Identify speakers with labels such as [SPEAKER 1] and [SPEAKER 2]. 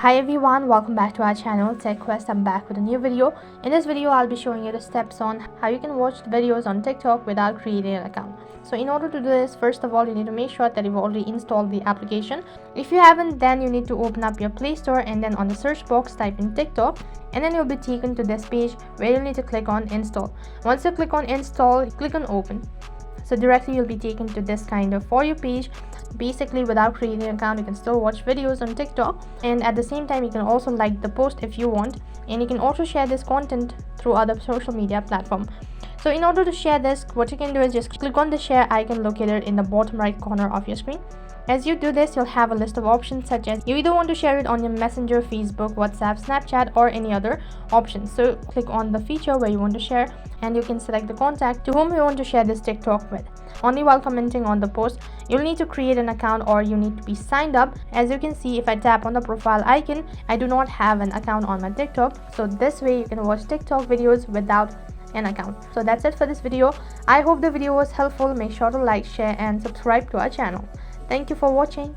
[SPEAKER 1] Hi everyone, welcome back to our channel Tech Quest. I'm back with a new video. In this video I'll be showing you the steps on how you can watch videos on TikTok without creating an account. So in order to do this, first of all you need to make sure that you've already installed the application. If you haven't, then you need to open up your Play Store and then on the search box type in TikTok, and then you'll be taken to this page where you'll need to click on install. Once you click on install, click on open. So directly you'll be taken to this kind of For You page. Basically, without creating an account, you can still watch videos on TikTok, and at the same time you can also like the post if you want, and you can also share this content through other social media platforms. So in order to share this, what you can do is just click on the share icon located in the bottom right corner of your screen. As you do this, you'll have a list of options such as you either want to share it on your Messenger, Facebook, WhatsApp, Snapchat, or any other options. So click on the feature where you want to share, and you can select the contact to whom you want to share this TikTok with. Only while commenting on the post, you'll need to create an account or you need to be signed up. As you can see, if I tap on the profile icon, I do not have an account on my TikTok. So this way you can watch TikTok videos without an account. So that's it for this video. I hope the video was helpful. Make sure to like, share, and subscribe to our channel. Thank you for watching.